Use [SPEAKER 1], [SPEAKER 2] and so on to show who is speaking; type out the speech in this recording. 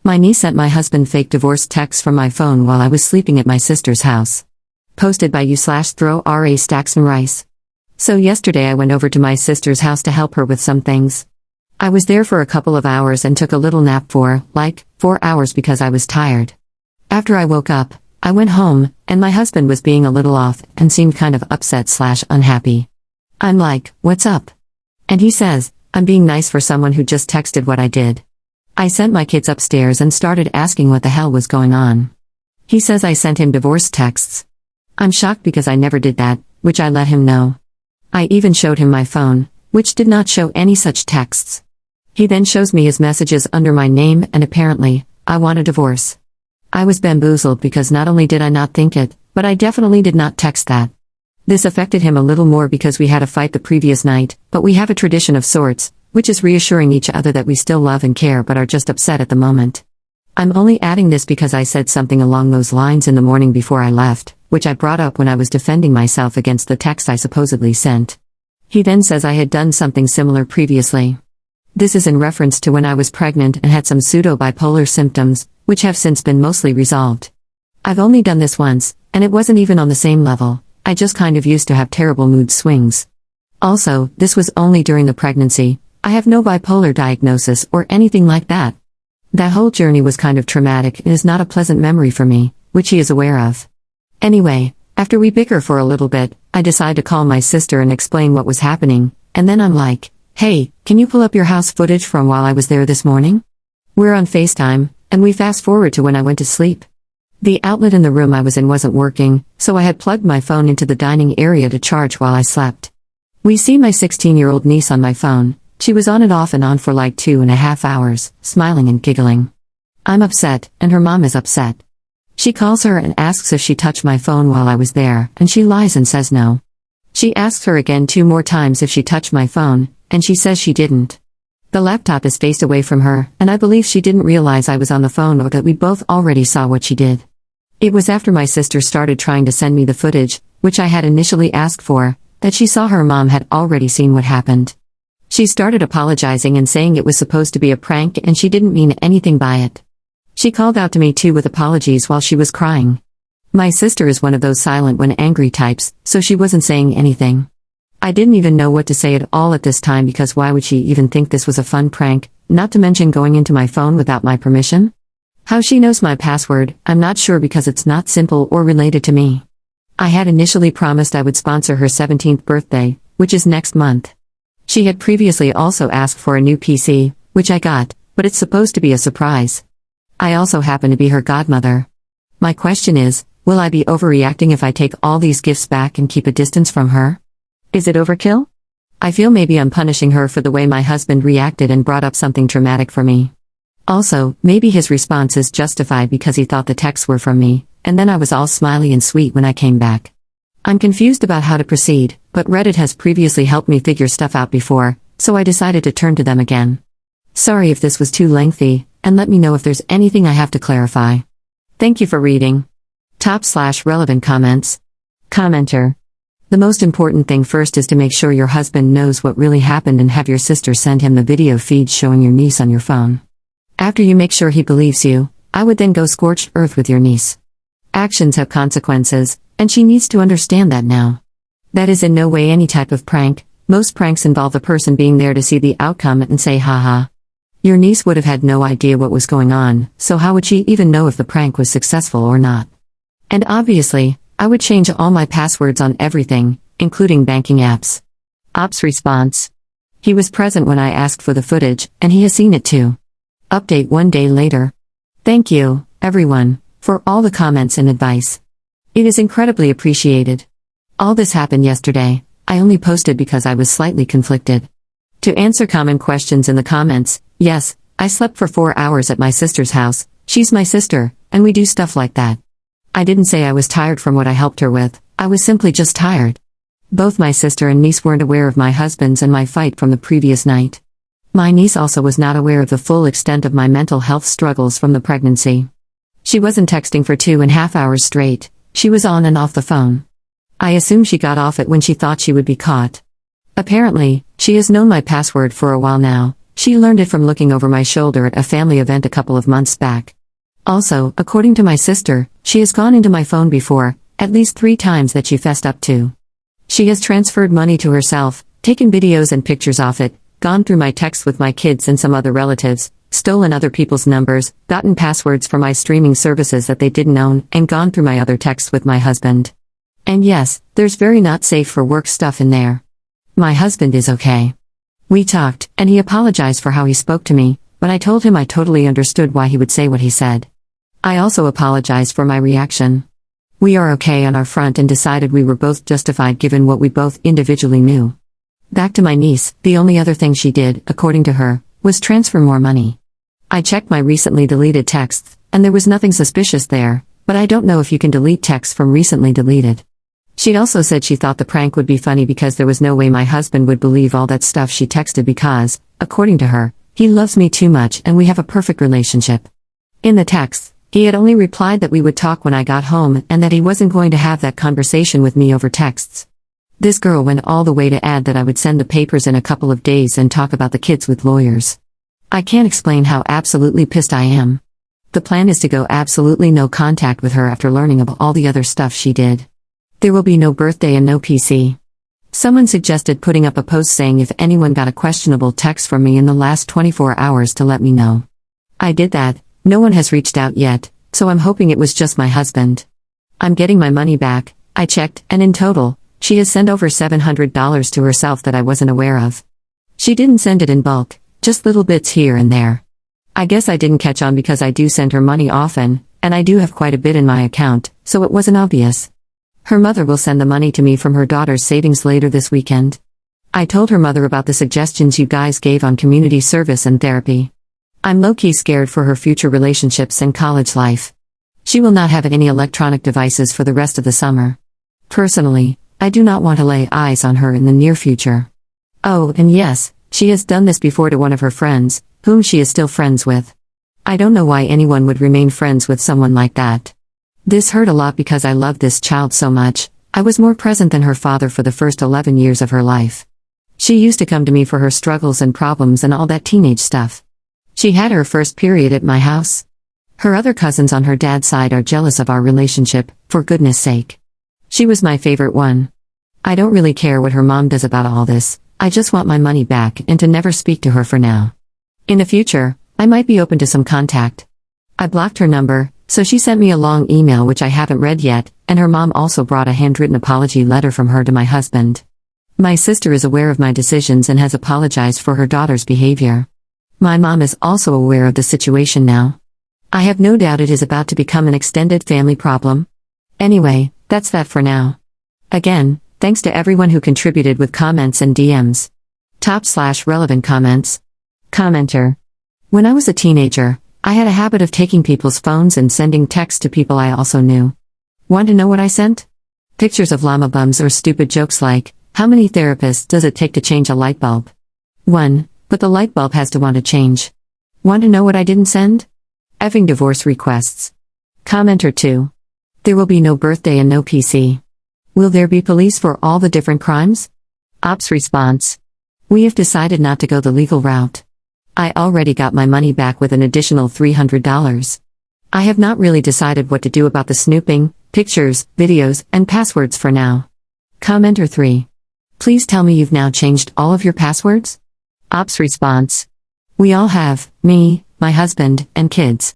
[SPEAKER 1] My niece sent my husband fake divorce texts from my phone while I was sleeping at my sister's house. Posted by you/throw RA Stacks and Rice. So yesterday I went over to my sister's house to help her with some things. I was there for a couple of hours and took a little nap for, 4 hours because I was tired. After I woke up, I went home, and my husband was being a little off and seemed kind of upset/unhappy. I'm like, what's up? And he says, I'm being nice for someone who just texted what I did. I sent my kids upstairs and started asking what the hell was going on. He says I sent him divorce texts. I'm shocked because I never did that, which I let him know. I even showed him my phone, which did not show any such texts. He then shows me his messages under my name and apparently, I want a divorce. I was bamboozled because not only did I not think it, but I definitely did not text that. This affected him a little more because we had a fight the previous night, but we have a tradition of sorts, which is reassuring each other that we still love and care but are just upset at the moment. I'm only adding this because I said something along those lines in the morning before I left, which I brought up when I was defending myself against the text I supposedly sent. He then says I had done something similar previously. This is in reference to when I was pregnant and had some pseudo-bipolar symptoms, which have since been mostly resolved. I've only done this once, and it wasn't even on the same level, I just kind of used to have terrible mood swings. Also, this was only during the pregnancy, I have no bipolar diagnosis or anything like that. That whole journey was kind of traumatic and is not a pleasant memory for me, which he is aware of. Anyway, after we bicker for a little bit, I decide to call my sister and explain what was happening, and then I'm like, hey, can you pull up your house footage from while I was there this morning? We're on FaceTime, and we fast forward to when I went to sleep. The outlet in the room I was in wasn't working, so I had plugged my phone into the dining area to charge while I slept. We see my 16-year-old niece on my phone. She was on and off for 2.5 hours, smiling and giggling. I'm upset, and her mom is upset. She calls her and asks if she touched my phone while I was there, and she lies and says no. She asks her again 2 more times if she touched my phone, and she says she didn't. The laptop is faced away from her, and I believe she didn't realize I was on the phone or that we both already saw what she did. It was after my sister started trying to send me the footage, which I had initially asked for, that she saw her mom had already seen what happened. She started apologizing and saying it was supposed to be a prank and she didn't mean anything by it. She called out to me too with apologies while she was crying. My sister is one of those silent when angry types, so she wasn't saying anything. I didn't even know what to say at all at this time because why would she even think this was a fun prank, not to mention going into my phone without my permission? How she knows my password, I'm not sure because it's not simple or related to me. I had initially promised I would sponsor her 17th birthday, which is next month. She had previously also asked for a new PC, which I got, but it's supposed to be a surprise. I also happen to be her godmother. My question is, will I be overreacting if I take all these gifts back and keep a distance from her? Is it overkill? I feel maybe I'm punishing her for the way my husband reacted and brought up something traumatic for me. Also, maybe his response is justified because he thought the texts were from me, and then I was all smiley and sweet when I came back. I'm confused about how to proceed, but Reddit has previously helped me figure stuff out before, so I decided to turn to them again. Sorry if this was too lengthy, and let me know if there's anything I have to clarify. Thank you for reading. Top/relevant comments. Commenter. The most important thing first is to make sure your husband knows what really happened and have your sister send him the video feed showing your niece on your phone. After you make sure he believes you, I would then go scorched earth with your niece. Actions have consequences, and she needs to understand that now. That is in no way any type of prank. Most pranks involve the person being there to see the outcome and say haha. Your niece would have had no idea what was going on, so how would she even know if the prank was successful or not? And obviously, I would change all my passwords on everything, including banking apps. Ops response. He was present when I asked for the footage, and he has seen it too. Update 1 day later. Thank you, everyone, for all the comments and advice. It is incredibly appreciated. All this happened yesterday. I only posted because I was slightly conflicted. To answer common questions in the comments, yes, I slept for 4 hours at my sister's house. She's my sister, and we do stuff like that. I didn't say I was tired from what I helped her with, I was simply just tired. Both my sister and niece weren't aware of my husband's and my fight from the previous night. My niece also was not aware of the full extent of my mental health struggles from the pregnancy. She wasn't texting for 2.5 hours straight, she was on and off the phone. I assume she got off it when she thought she would be caught. Apparently, she has known my password for a while now. She learned it from looking over my shoulder at a family event a couple of months back. Also, according to my sister, she has gone into my phone before, at least 3 times that she fessed up to. She has transferred money to herself, taken videos and pictures off it, gone through my texts with my kids and some other relatives, stolen other people's numbers, gotten passwords for my streaming services that they didn't own, and gone through my other texts with my husband. And yes, there's very not safe for work stuff in there. My husband is okay. We talked, and he apologized for how he spoke to me, but I told him I totally understood why he would say what he said. I also apologized for my reaction. We are okay on our front and decided we were both justified given what we both individually knew. Back to my niece, the only other thing she did, according to her, was transfer more money. I checked my recently deleted texts, and there was nothing suspicious there, but I don't know if you can delete texts from recently deleted. She'd also said she thought the prank would be funny because there was no way my husband would believe all that stuff she texted because, according to her, he loves me too much and we have a perfect relationship. In the text, he had only replied that we would talk when I got home and that he wasn't going to have that conversation with me over texts. This girl went all the way to add that I would send the papers in a couple of days and talk about the kids with lawyers. I can't explain how absolutely pissed I am. The plan is to go absolutely no contact with her after learning of all the other stuff she did. There will be no birthday and no PC. Someone suggested putting up a post saying if anyone got a questionable text from me in the last 24 hours to let me know. I did that. No one has reached out yet, so I'm hoping it was just my husband. I'm getting my money back. I checked, and in total, she has sent over $700 to herself that I wasn't aware of. She didn't send it in bulk, just little bits here and there. I guess I didn't catch on because I do send her money often, and I do have quite a bit in my account, so it wasn't obvious. Her mother will send the money to me from her daughter's savings later this weekend. I told her mother about the suggestions you guys gave on community service and therapy. I'm low-key scared for her future relationships and college life. She will not have any electronic devices for the rest of the summer. Personally, I do not want to lay eyes on her in the near future. Oh, and yes, she has done this before to one of her friends, whom she is still friends with. I don't know why anyone would remain friends with someone like that. This hurt a lot because I loved this child so much. I was more present than her father for the first 11 years of her life. She used to come to me for her struggles and problems and all that teenage stuff. She had her first period at my house. Her other cousins on her dad's side are jealous of our relationship, for goodness sake. She was my favorite one. I don't really care what her mom does about all this, I just want my money back and to never speak to her for now. In the future, I might be open to some contact. I blocked her number, so she sent me a long email which I haven't read yet, and her mom also brought a handwritten apology letter from her to my husband. My sister is aware of my decisions and has apologized for her daughter's behavior. My mom is also aware of the situation now. I have no doubt it is about to become an extended family problem. Anyway, that's that for now. Again, thanks to everyone who contributed with comments and DMs. Top/relevant comments. Commenter. When I was a teenager, I had a habit of taking people's phones and sending texts to people I also knew. Want to know what I sent? Pictures of llama bums or stupid jokes like, how many therapists does it take to change a light bulb? 1. But the light bulb has to want to change. Want to know what I didn't send? Effing divorce requests. Commenter 2. There will be no birthday and no PC. Will there be police for all the different crimes? Ops response. We have decided not to go the legal route. I already got my money back with an additional $300. I have not really decided what to do about the snooping, pictures, videos, and passwords for now. Commenter 3. Please tell me you've now changed all of your passwords? Ops response. We all have, me, my husband, and kids.